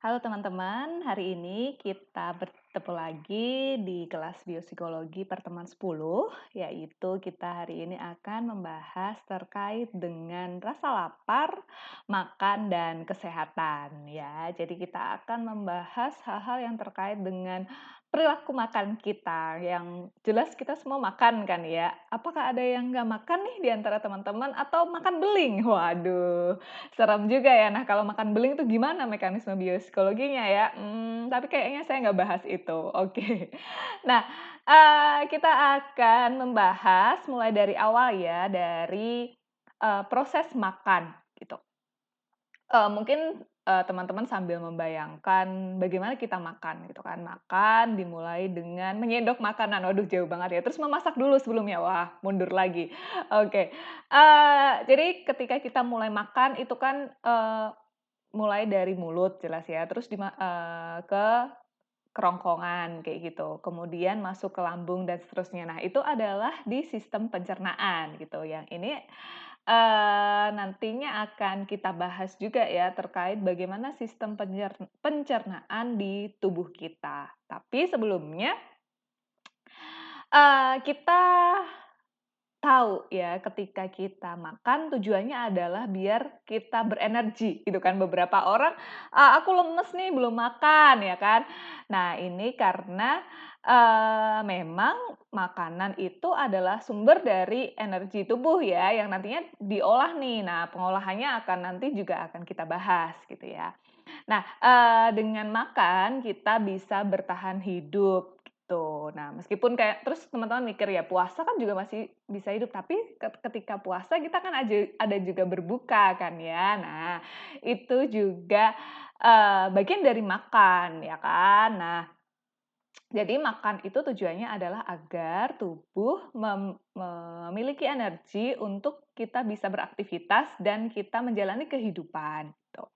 Halo teman-teman, hari ini kita bertemu lagi di kelas biopsikologi pertemuan 10, yaitu kita hari ini akan membahas terkait dengan rasa lapar, makan, dan kesehatan ya. Jadi kita akan membahas hal-hal yang terkait dengan perilaku makan kita, yang jelas kita semua makan kan ya. Apakah ada yang nggak makan nih di antara teman-teman atau makan beling? Waduh, serem juga ya. Nah, kalau makan beling itu gimana mekanisme biopsikologinya ya? Tapi kayaknya saya nggak bahas itu, oke. Nah, kita akan membahas mulai dari awal ya, dari, proses makan gitu. Mungkin, teman-teman sambil membayangkan bagaimana kita makan gitu kan. Makan dimulai dengan menyendok makanan, waduh jauh banget ya, terus memasak dulu sebelumnya, wah mundur lagi. Oke, jadi ketika kita mulai makan itu kan, mulai dari mulut jelas ya, terus ke kerongkongan kayak gitu, kemudian masuk ke lambung dan seterusnya. Nah, itu adalah di sistem pencernaan gitu, yang ini, nantinya akan kita bahas juga ya terkait bagaimana sistem pencernaan di tubuh kita. Tapi sebelumnya, kita tahu ya, ketika kita makan tujuannya adalah biar kita berenergi gitu kan. Beberapa orang, "Aku lemes nih belum makan," ya kan. Nah ini karena, memang makanan itu adalah sumber dari energi tubuh ya, yang nantinya diolah nih. Nah pengolahannya akan nanti juga akan kita bahas gitu ya. Nah, dengan makan kita bisa bertahan hidup gitu. Nah, meskipun kayak terus teman-teman mikir ya puasa kan juga masih bisa hidup, tapi ketika puasa kita kan ada juga berbuka kan ya. Nah, itu juga, bagian dari makan ya kan. Nah, jadi makan itu tujuannya adalah agar tubuh memiliki energi untuk kita bisa beraktivitas dan kita menjalani kehidupan gitu.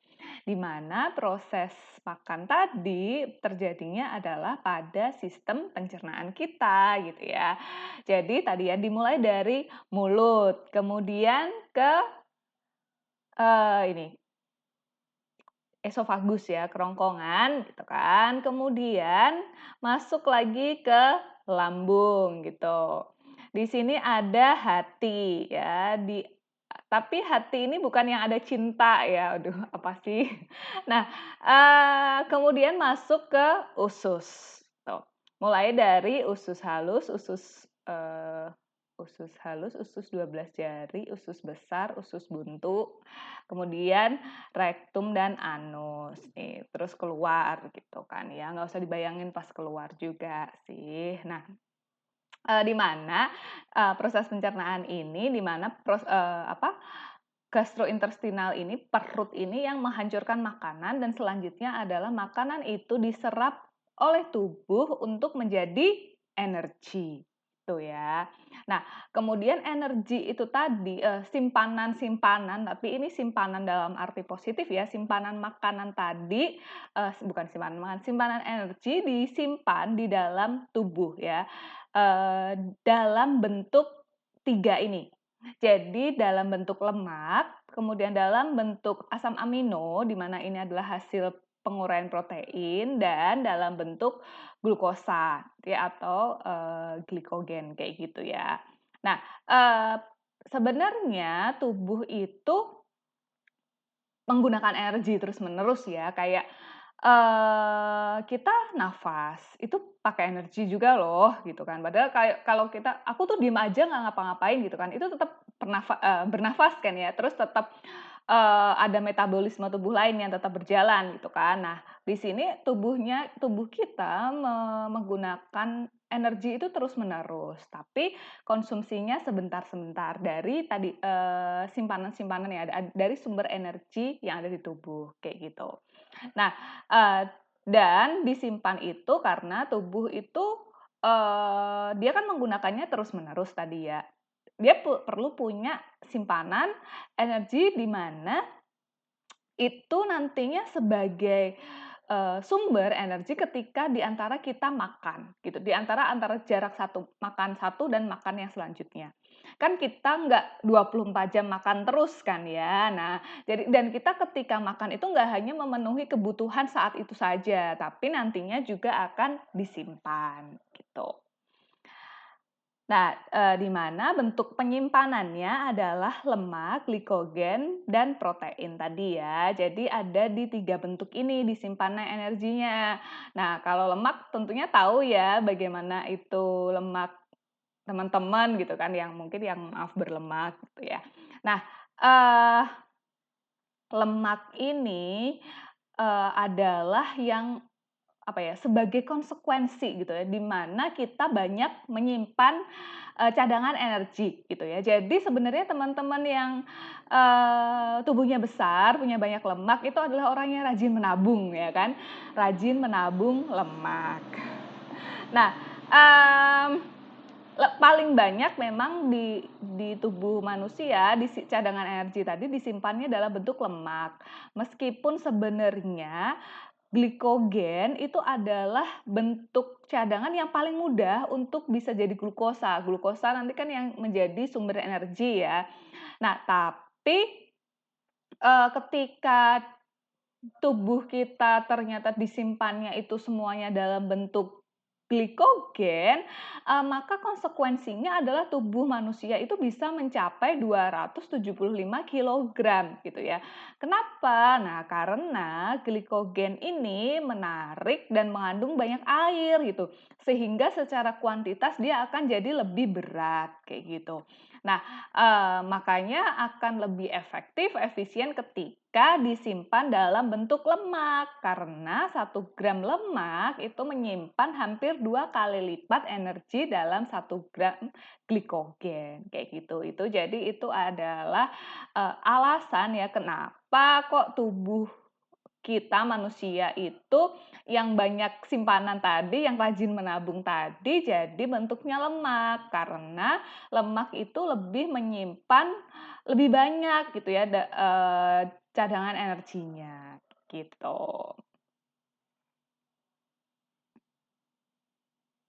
Di mana proses makan tadi terjadinya adalah pada sistem pencernaan kita gitu ya. Jadi tadi ya dimulai dari mulut, kemudian ke ini esofagus ya, kerongkongan gitu kan. Kemudian masuk lagi ke lambung gitu. Di sini ada hati ya, tapi hati ini bukan yang ada cinta ya, aduh apa sih? Nah, kemudian masuk ke usus, tuh. Mulai dari usus halus, usus 12 jari, usus besar, usus buntu, kemudian rektum dan anus nih, terus keluar gitu kan ya, nggak usah dibayangin pas keluar juga sih. Nah, di mana, proses pencernaan ini, di mana gastrointestinal ini, perut ini yang menghancurkan makanan dan selanjutnya adalah makanan itu diserap oleh tubuh untuk menjadi energi, itu ya. Nah, kemudian energi itu tadi, simpanan-simpanan, tapi ini simpanan dalam arti positif ya, simpanan makanan tadi, bukan simpanan makanan, simpanan energi disimpan di dalam tubuh ya, dalam bentuk 3 ini. Jadi dalam bentuk lemak, kemudian dalam bentuk asam amino, di mana ini adalah hasil penguraian protein, dan dalam bentuk glukosa ya atau, glikogen kayak gitu ya. Nah, eee, sebenarnya tubuh itu menggunakan energi terus-menerus ya, kayak, kita nafas, itu pakai energi juga loh, gitu kan. Padahal kayak kalau aku tuh diem aja nggak ngapa-ngapain gitu kan, itu tetap bernafas kan ya, terus tetap, ada metabolisme tubuh lain yang tetap berjalan gitu kan. Nah, di sini tubuh kita menggunakan energi itu terus-menerus, tapi konsumsinya sebentar-sebentar dari tadi, simpanan-simpanan yang ada dari sumber energi yang ada di tubuh, kayak gitu. Nah, eee, dan disimpan itu karena tubuh itu, dia kan menggunakannya terus-menerus tadi ya. Dia perlu punya simpanan energi di mana itu nantinya sebagai sumber energi ketika di antara kita makan gitu, di antara jarak makan satu dan makan yang selanjutnya. Kan kita nggak 24 jam makan terus kan ya. Nah, dan kita ketika makan itu nggak hanya memenuhi kebutuhan saat itu saja, tapi nantinya juga akan disimpan gitu. Nah, di mana bentuk penyimpanannya adalah lemak, glikogen, dan protein tadi ya. Jadi ada di 3 bentuk ini disimpannya energinya. Nah, kalau lemak tentunya tahu ya bagaimana itu lemak teman-teman gitu kan, yang mungkin yang maaf berlemak gitu ya. Nah, eee, lemak ini, adalah yang apa ya, sebagai konsekuensi gitu ya, di mana kita banyak menyimpan, cadangan energi gitu ya. Jadi sebenarnya teman-teman yang, tubuhnya besar, punya banyak lemak, itu adalah orang yang rajin menabung ya kan, rajin menabung lemak. Nah, paling banyak memang di tubuh manusia, cadangan energi tadi disimpannya dalam bentuk lemak. Meskipun sebenarnya glikogen itu adalah bentuk cadangan yang paling mudah untuk bisa jadi glukosa. Glukosa nanti kan yang menjadi sumber energi ya. Nah, tapi, ketika tubuh kita ternyata disimpannya itu semuanya dalam bentuk glikogen, maka konsekuensinya adalah tubuh manusia itu bisa mencapai 275 kilogram gitu ya. Kenapa? Nah, karena glikogen ini menarik dan mengandung banyak air gitu, sehingga secara kuantitas dia akan jadi lebih berat kayak gitu. Nah, makanya akan lebih efektif, efisien ketika disimpan dalam bentuk lemak, karena 1 gram lemak itu menyimpan hampir 2 kali lipat energi dalam 1 gram glikogen, kayak gitu. Itu adalah, alasan ya kenapa kok tubuh kita manusia itu yang banyak simpanan tadi, yang rajin menabung tadi, jadi bentuknya lemak. Karena lemak itu lebih menyimpan lebih banyak gitu ya, cadangan energinya, gitu.